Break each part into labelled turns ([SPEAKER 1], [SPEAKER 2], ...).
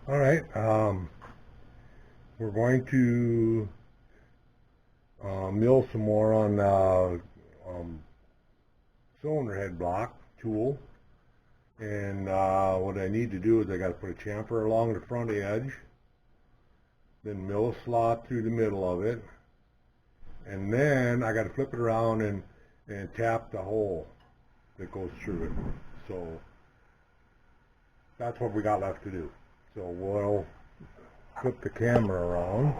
[SPEAKER 1] All right, we're going to mill some more on cylinder head block tool. And what I need to do is I got to put a chamfer along the front edge, then mill a slot through the middle of it, and then I got to flip it around and tap the hole that goes through it. So that's what we got left to do. So we'll flip the camera around.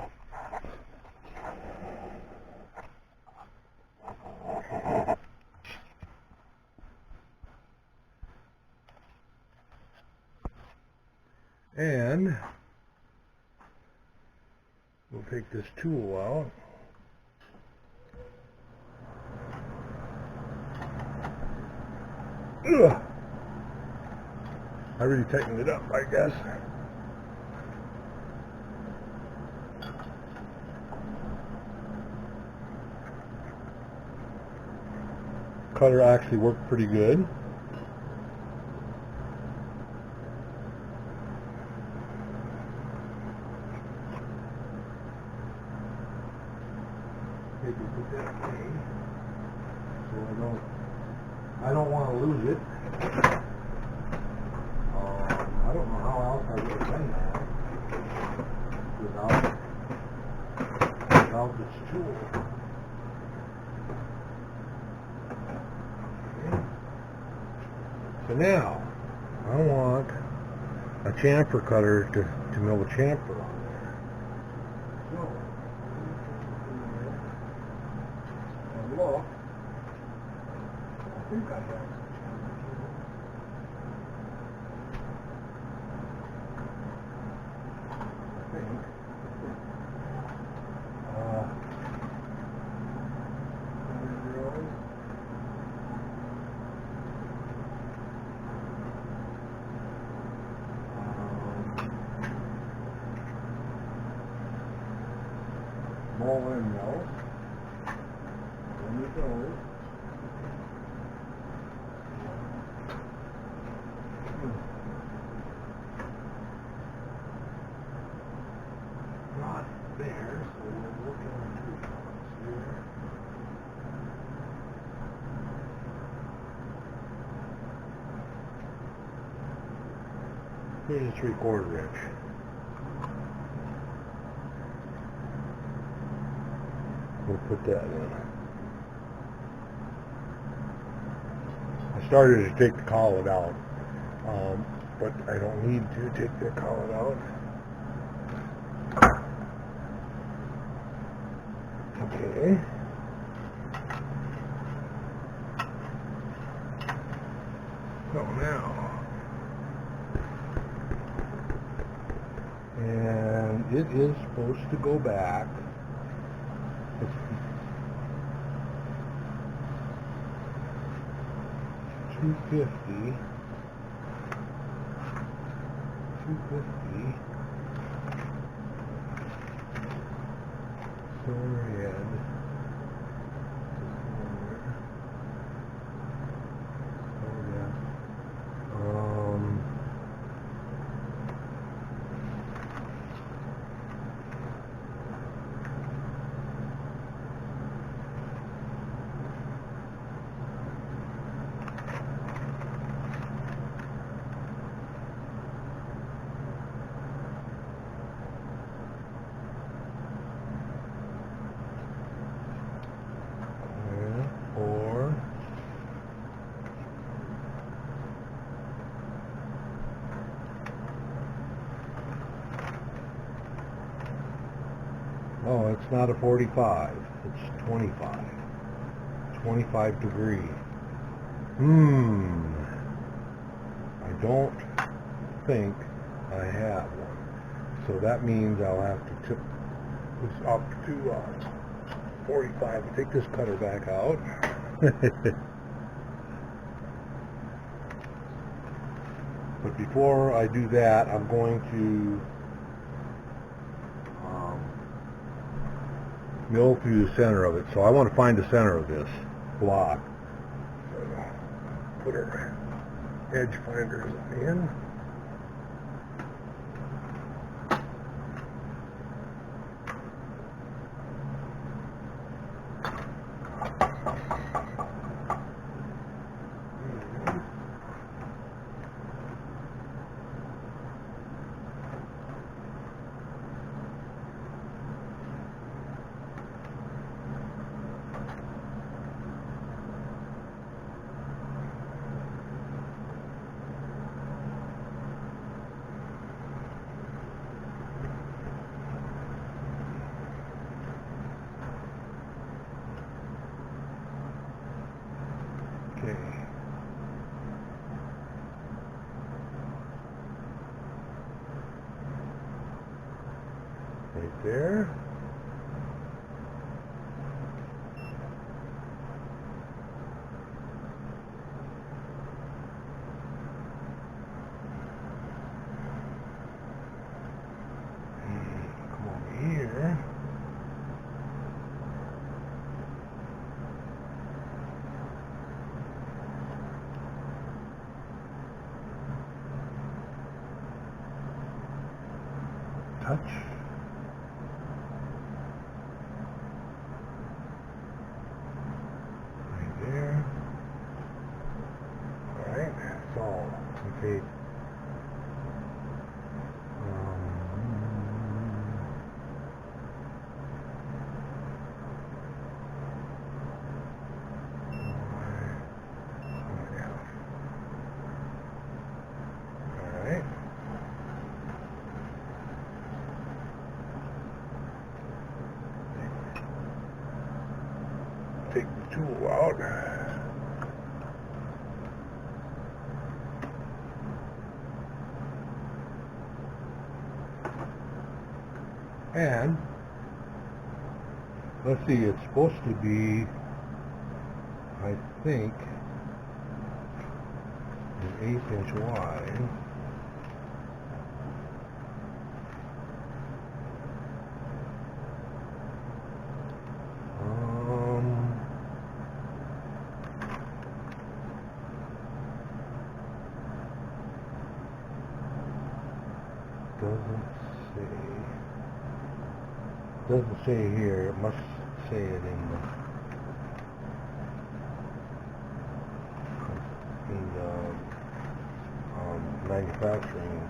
[SPEAKER 1] And we'll take this tool out. Ugh. I really tightened it up, I guess. Cutter actually worked pretty good. Maybe put that away so I don't want to lose it. I don't know how else I would have done that without this tool. Okay. So now I want a chamfer cutter to mill the chamfer on. So and look, I think I have some Bowling mill. There we go. Not there, so we're looking at two spots here. Here's a 3/4 inch. We'll put that in. I started to take the collet out, but I don't need to take the collet out. Okay. So now, and it is supposed to go back. 250, 250, cylinder head, oh, it's not a 45, it's 25. 25 degree. I don't think I have one. So that means I'll have to tip this up to 45. Take this cutter back out. But before I do that, I'm going to mill through the center of it. So I want to find the center of this block. So put our edge finders in. right there. Come over here. Touch. Right there. Alright, so we take alright. Take the tool out. And let's see, it's supposed to be, I think, an 1/8 inch wide. Doesn't say here. It must say it in the manufacturing.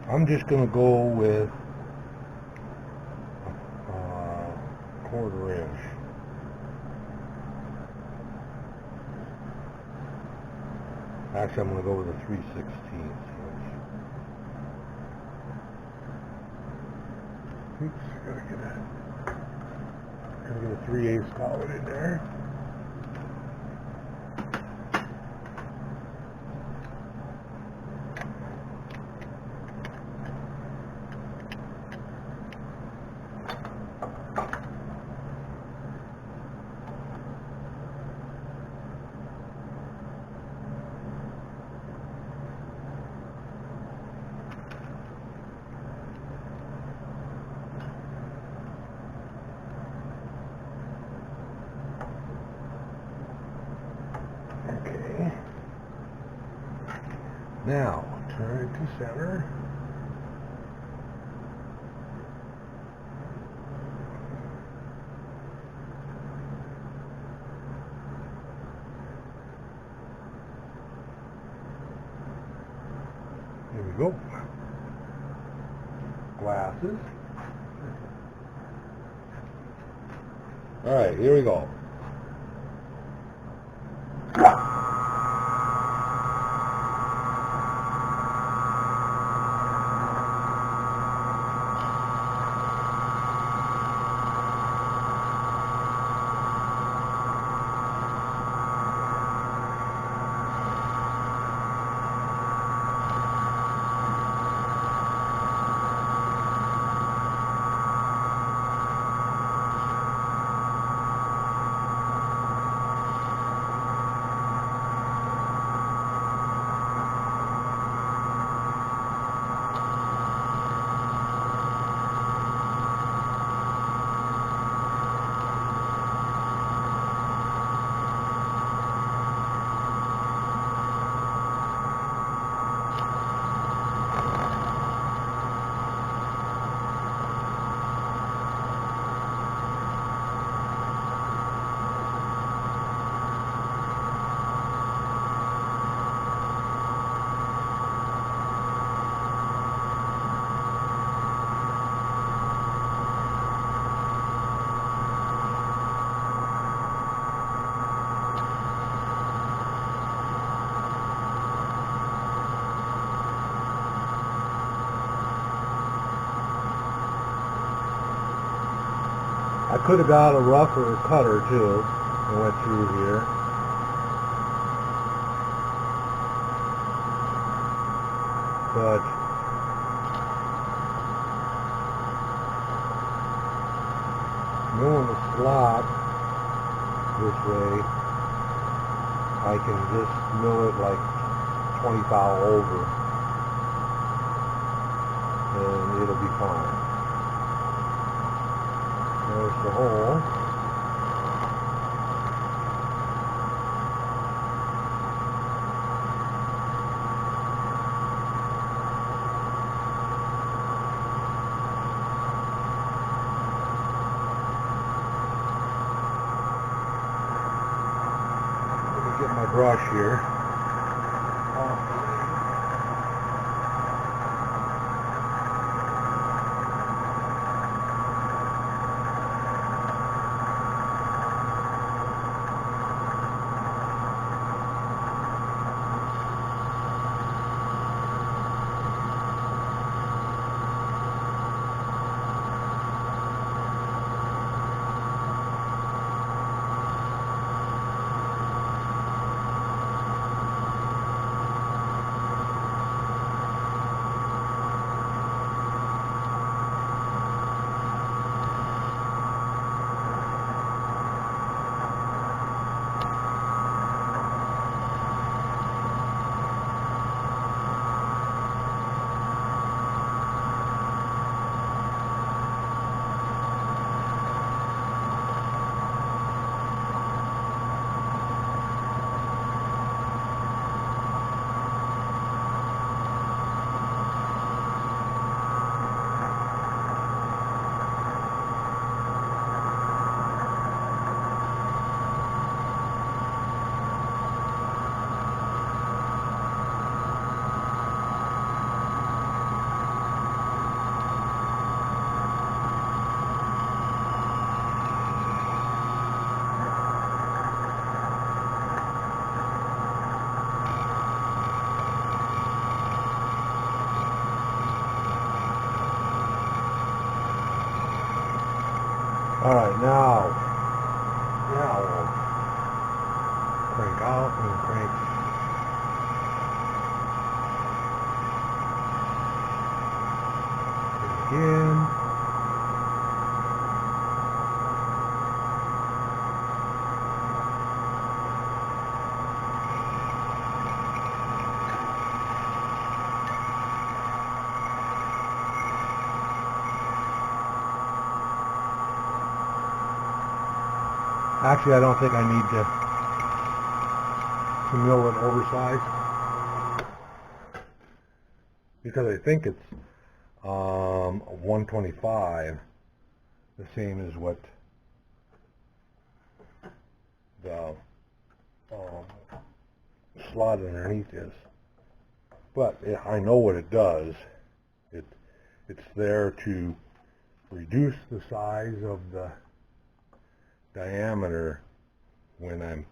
[SPEAKER 1] I'm just going to go with 1/4 inch. Actually, I'm going to go with a 3/16 inch. Oops, gotta get a 3/8 collet in there. Okay. Now, turn it to center. Here we go. Glasses. All right, here we go. I could have got a rougher cutter too. I went through here. But milling the slot this way, I can just mill it like 20 thou over, and it'll be fine. There's the hole. Get my brush here. Alright, now we'll crank out and crank again. Actually, I don't think I need to mill it oversized, because I think it's 125, the same as what the slot underneath is. But I know what it does. It's there to reduce the size of the diameter when I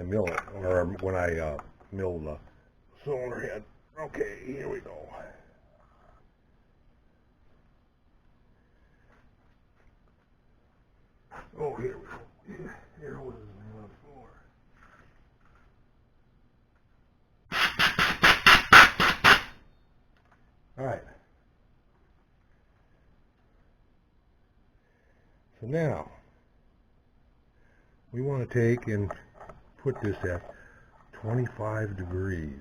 [SPEAKER 1] mill it, or when I mill the cylinder head. Okay, here we go. Oh, here we go. Here was on the floor. All right. So now we want to take and put this at 25 degrees.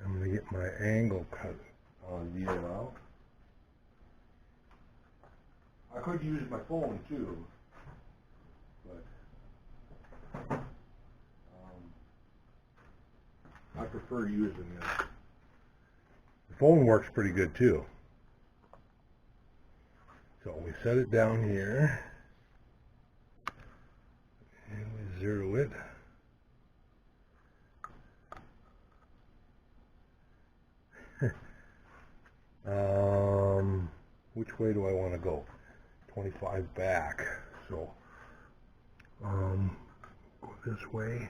[SPEAKER 1] I'm going to get my angle cut on the out. I could use my phone too, but I prefer using this. The phone works pretty good too. So we set it down here, and we zero it. Which way do I want to go? 25 back. So go this way.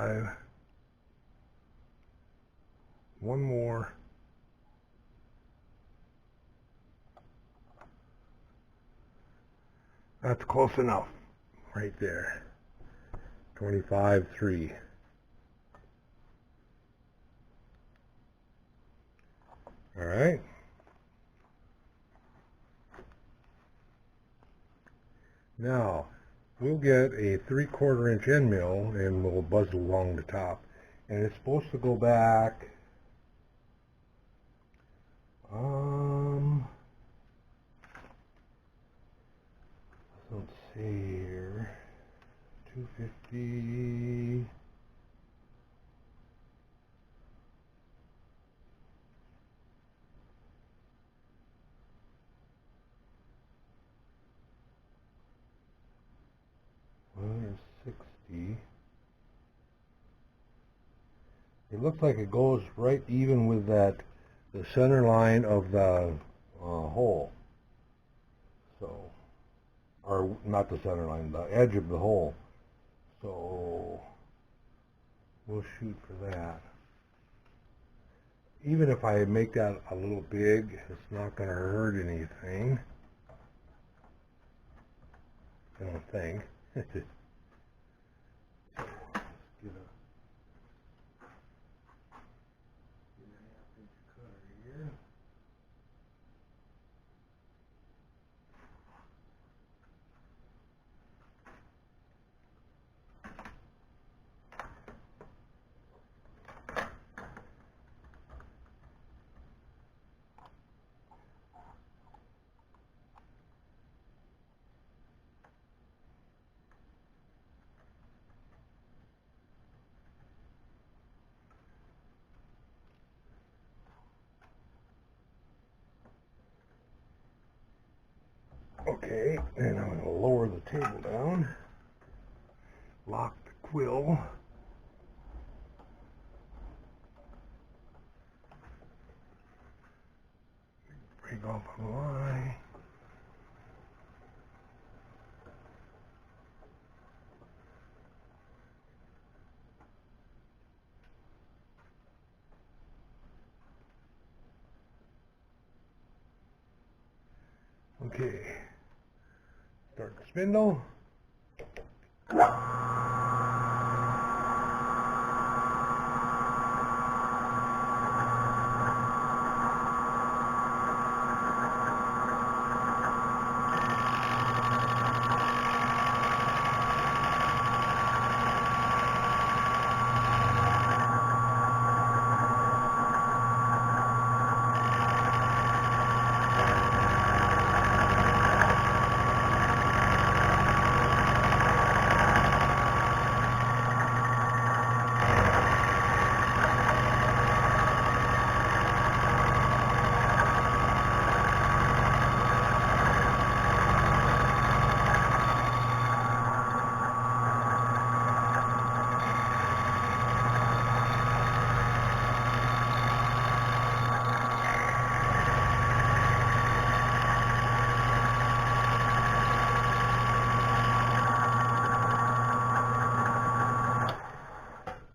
[SPEAKER 1] 25. One more. That's close enough. Right there. 25.3. All right. Now, we'll get a 3/4 inch end mill and we'll buzz along the top. And it's supposed to go back, let's see here, 250. Well, there's 60. It looks like it goes right even with that, the center line of the hole. So, or not the center line, the edge of the hole. So, we'll shoot for that. Even if I make that a little big, it's not going to hurt anything. I don't think. Okay, and I'm going to lower the table down, lock the quill, break off the line. Okay, start the spindle.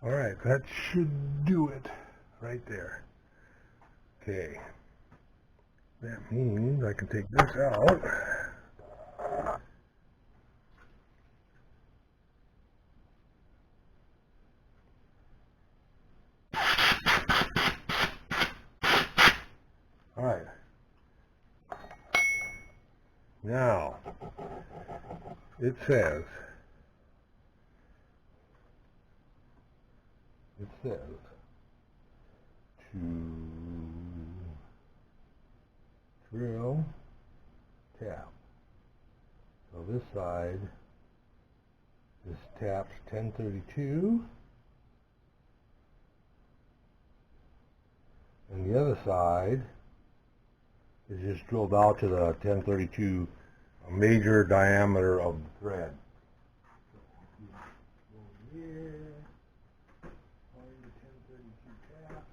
[SPEAKER 1] Alright, that should do it right there. Okay, that means I can take this out. Alright, now it says to drill, tap. So this side, this taps 1032, and the other side is just drilled out to the 1032 major diameter of the thread. Here, find the 1032 tap.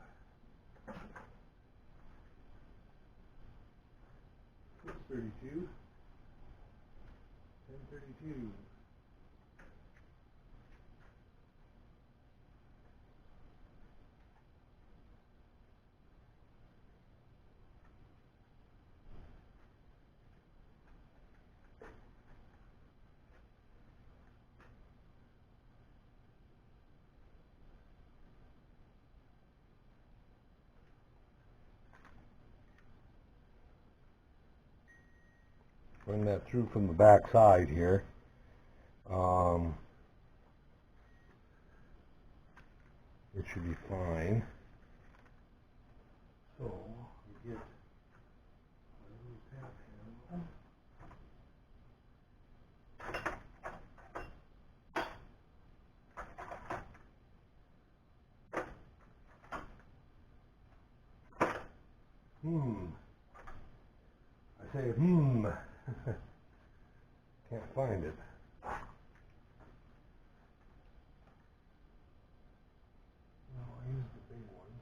[SPEAKER 1] 32, 1032. run that through from the back side here. It should be fine. So you get a little tap handle. I say can't find it. No, I used the big one.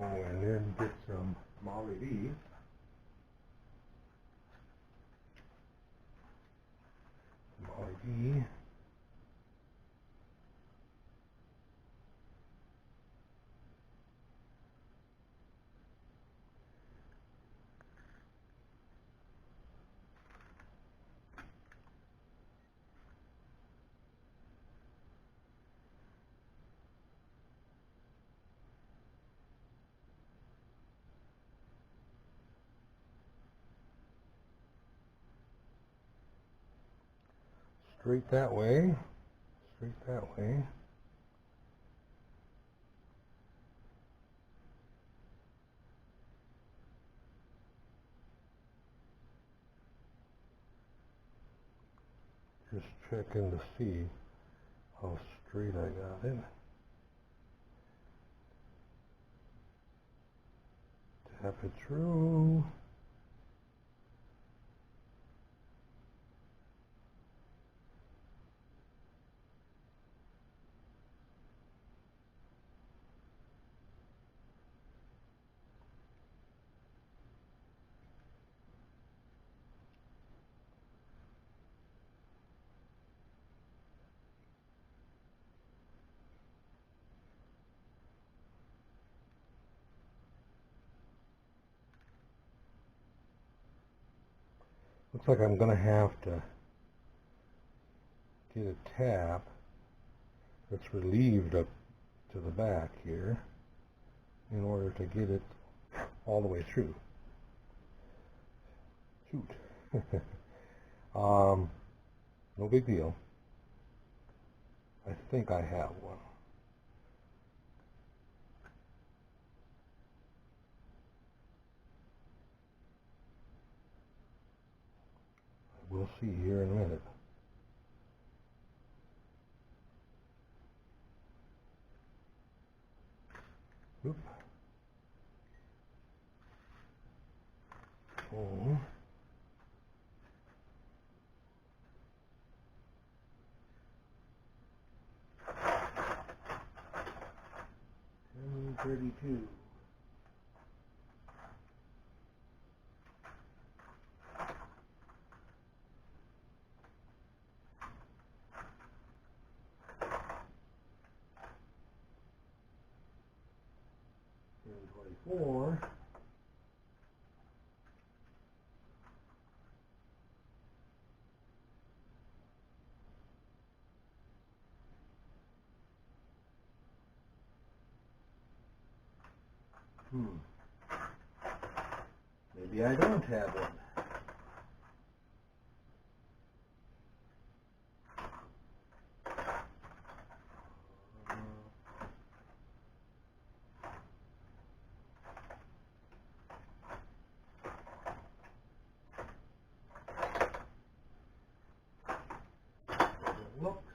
[SPEAKER 1] Oh, and then get some Molly D. Molly D. Straight that way. Straight that way. Just checking to see how straight I got it. Tap it through. Looks like I'm going to have to get a tap that's relieved up to the back here in order to get it all the way through. Shoot. No big deal. I think I have one. We'll see here in a minute. Oop. Oh. And 32. And 24. Maybe I don't have one. It looks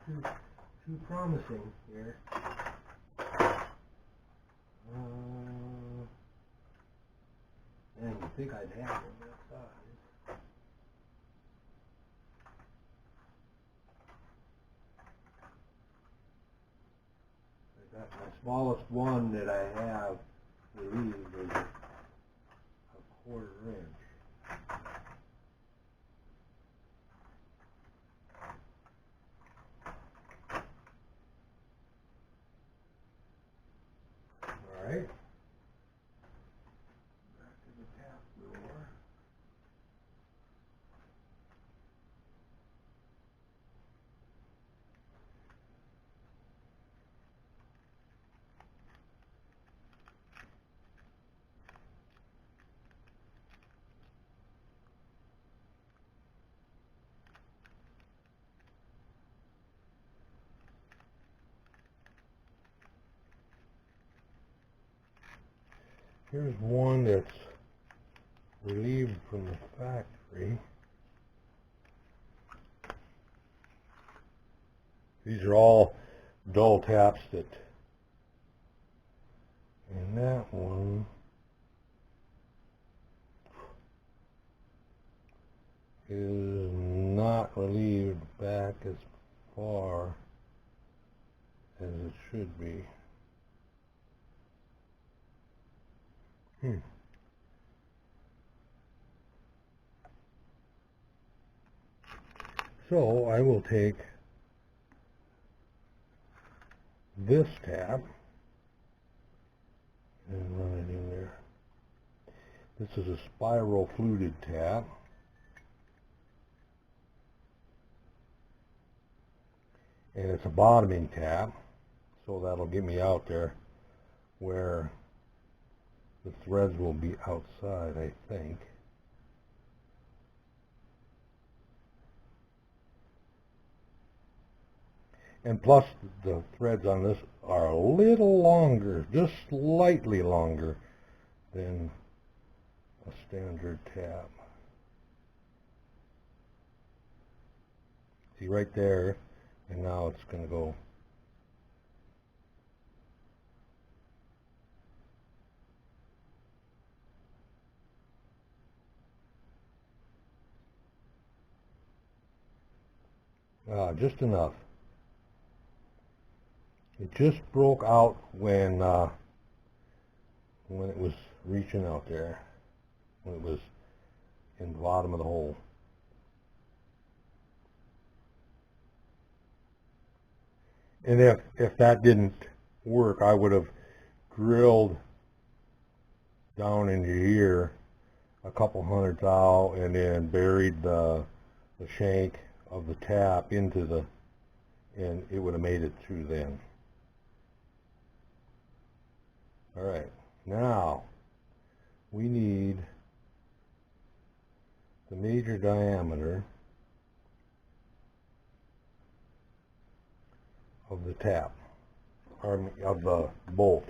[SPEAKER 1] too promising here. And you think I'd have one that size. I got my smallest one that I have relieved is a 1/4 inch. All right. Here's one that's relieved from the factory. These are all dull taps that, and that one is not relieved back as far as it should be. So I will take this tap and run it in there. This is a spiral fluted tap. And it's a bottoming tap, so that'll get me out there where the threads will be outside, I think. And plus the threads on this are a little longer, just slightly longer than a standard tap. See right there, and now it's going to go. Just enough. It just broke out when it was reaching out there, when it was in the bottom of the hole. And if that didn't work, I would have drilled down into here a couple hundred thou and then buried the shank of the tap into the, and it would have made it through then. All right, now we need the major diameter of the tap, or of the bolt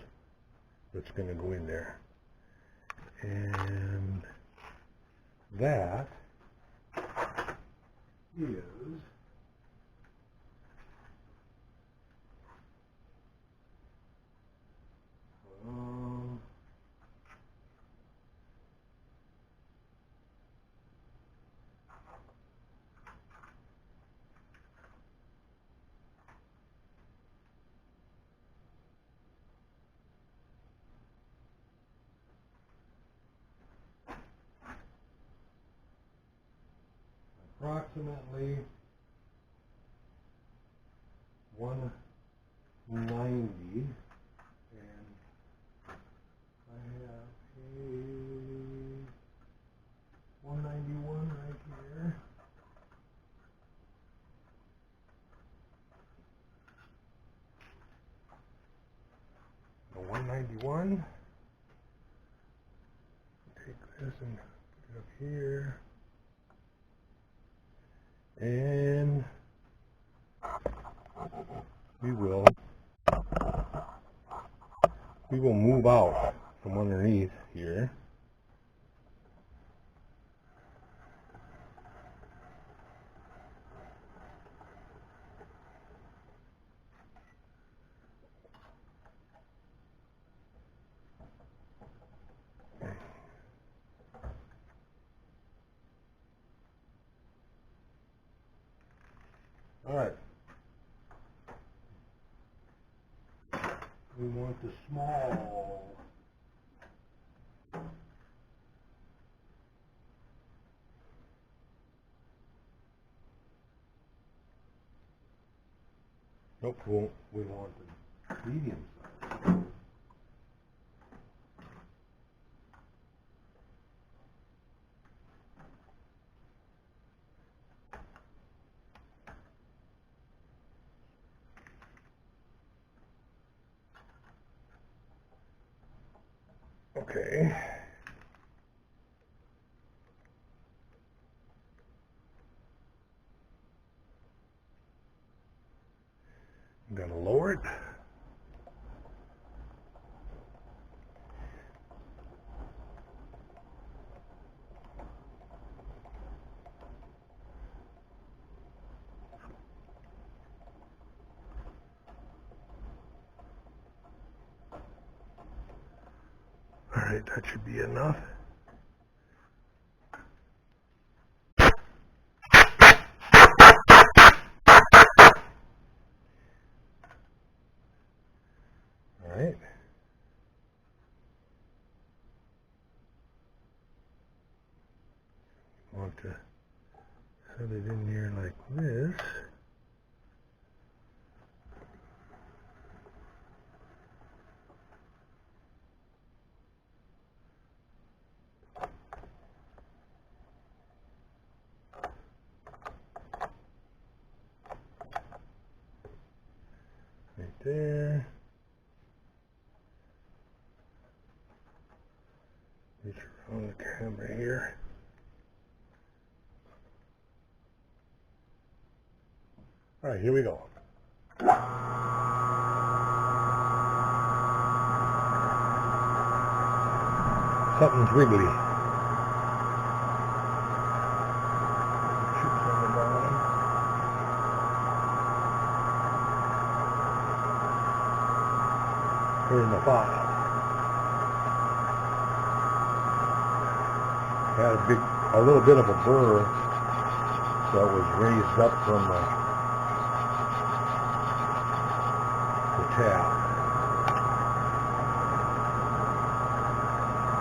[SPEAKER 1] that's going to go in there. And that is approximately 190, and I have a 191 right here. A 191. Take this and put it up here. And we will move out from underneath here. All right. We want the small. Nope, we want the medium size. Okay. I'm going to lower it. Alright, that should be enough. Alright. Want to set it in here like this. Right there. Reach around the camera here. Alright, here we go. Something's wiggly. Chips on the bottom. Here's the file. Had a little bit of a burr that was raised up from the tap.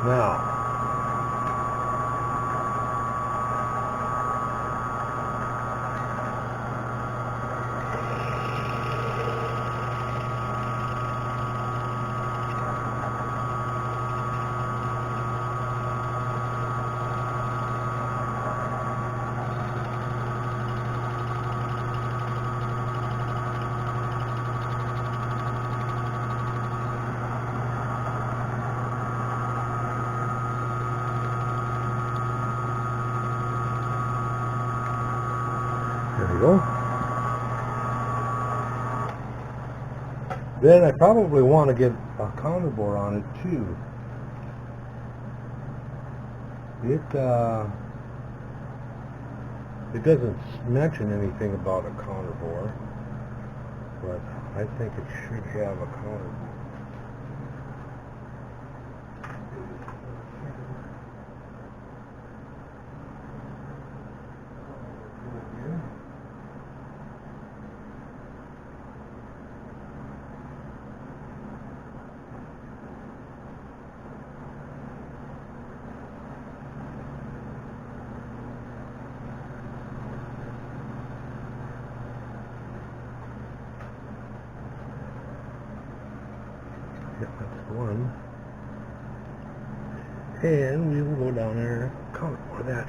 [SPEAKER 1] Now, there we go. Then I probably want to get a counter bore on it too. It doesn't mention anything about a counter bore, but I think it should have a counter bore. Yep, that's one. And we will go down there and count for that.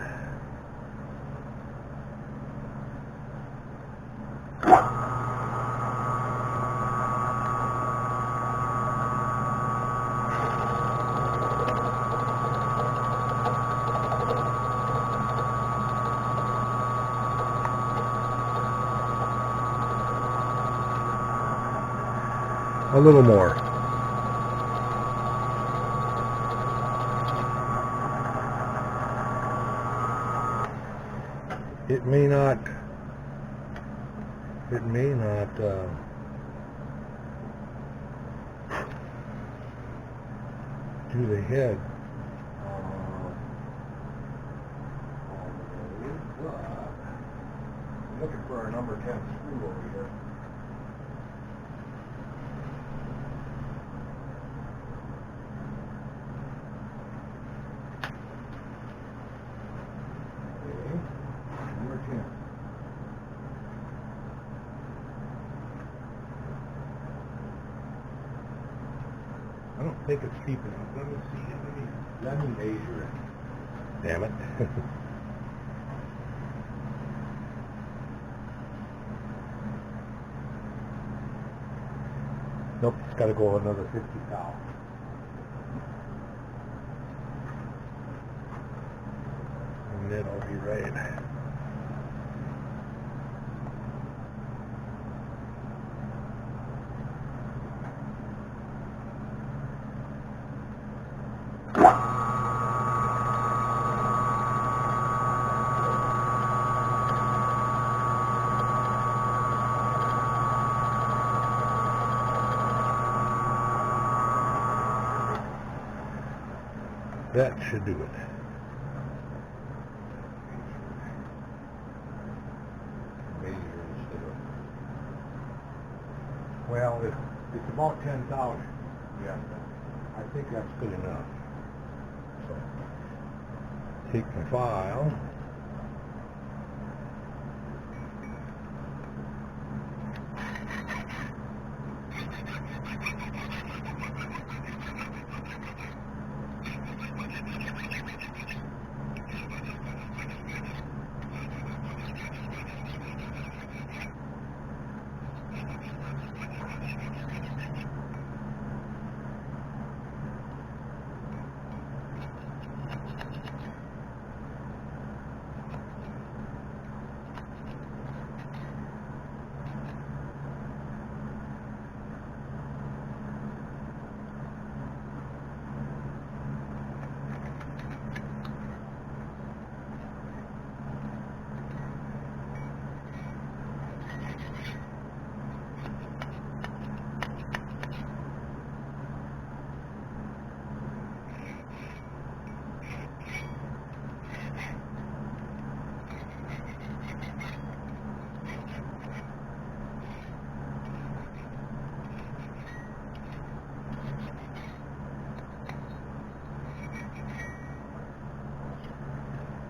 [SPEAKER 1] A little more. It may not do the head. I'm looking for a number 10 screw over here. I don't think it's deep enough. Let me see. Let me measure it. Damn it. Nope, it's got to go another 50 thou. And then I'll be right. that should do it. Measure instead of, well, it's about 10,000. Yeah, I think that's good enough. So, take the file.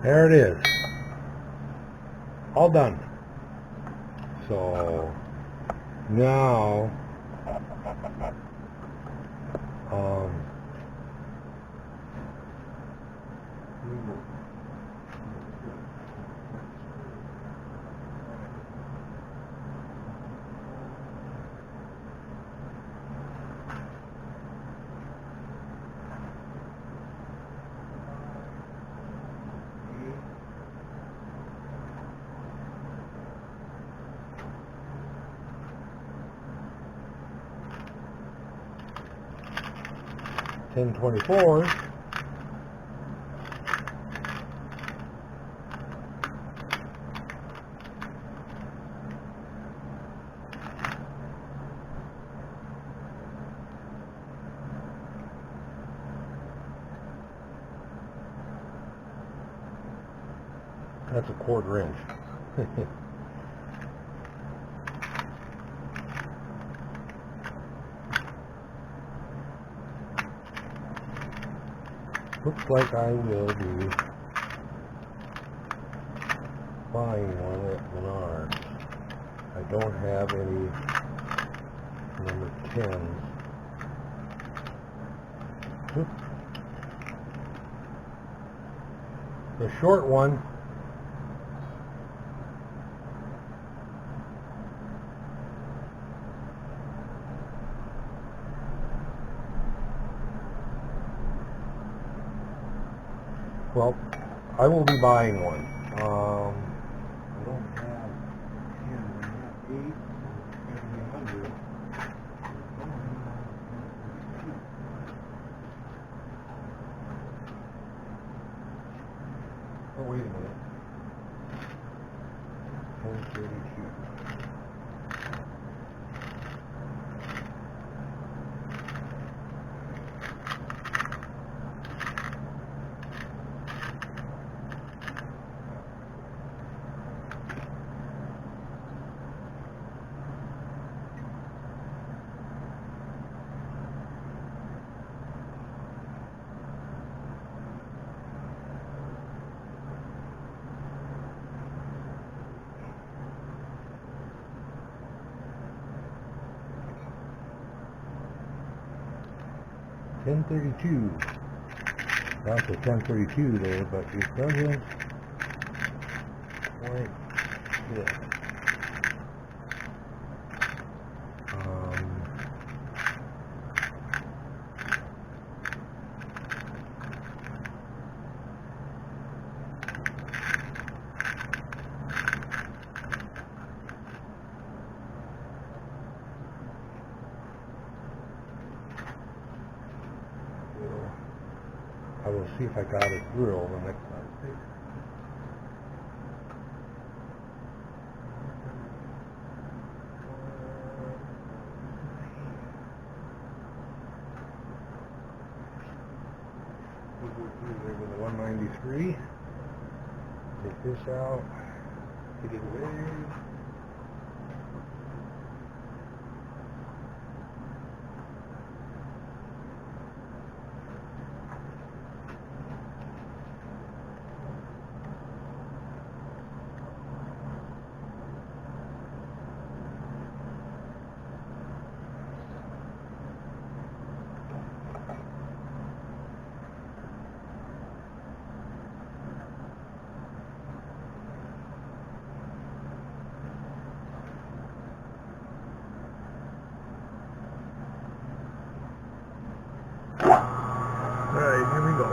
[SPEAKER 1] There it is. All done. So now $10.24. That's a 1/4 inch. Looks like I will be buying one at Menards. I don't have any number 10s. Oops. The short one well, I will be buying one. I don't have 10, I have 8, and 100. Oh, wait a minute. 1032. $10.32. That's a 10.32 there, but it doesn't quite fit. I will see if I got a drill the next time. 93. Take this out, get it away. Alright, here we go.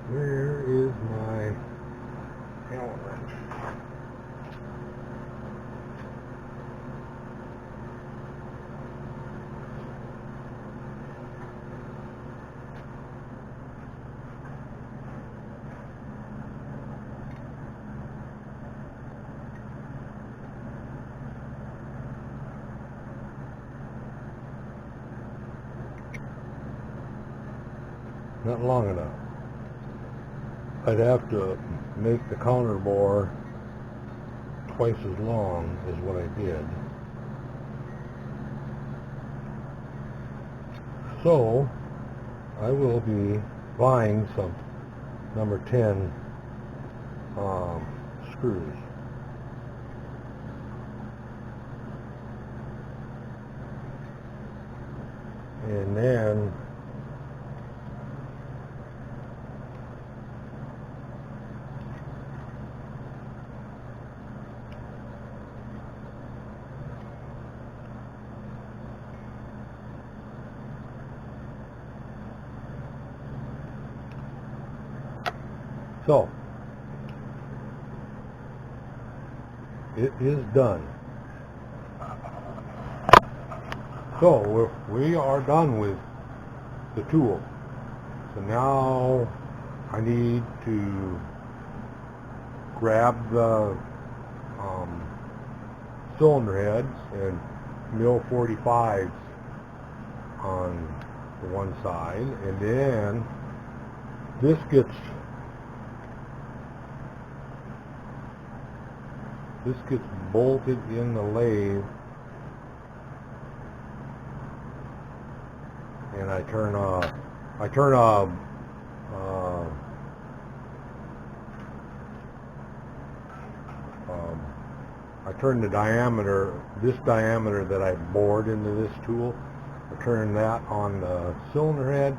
[SPEAKER 1] Where is my Allen wrench? Not long enough. I'd have to make the counter bore twice as long as what I did. So I will be buying some number 10 screws. And then so it is done. So we are done with the tool. So now I need to grab the cylinder heads and mill 45s on the one side, and then this gets bolted in the lathe, and I turn the diameter, this diameter that I bored into this tool, I turn that on the cylinder head,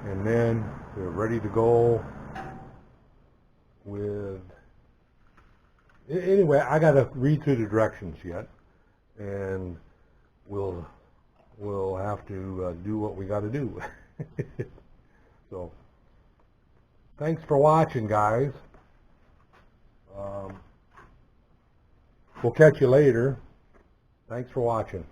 [SPEAKER 1] and then we're ready to go with. Anyway, I got to read through the directions yet, and we'll have to do what we got to do. So, thanks for watching, guys. We'll catch you later. Thanks for watching.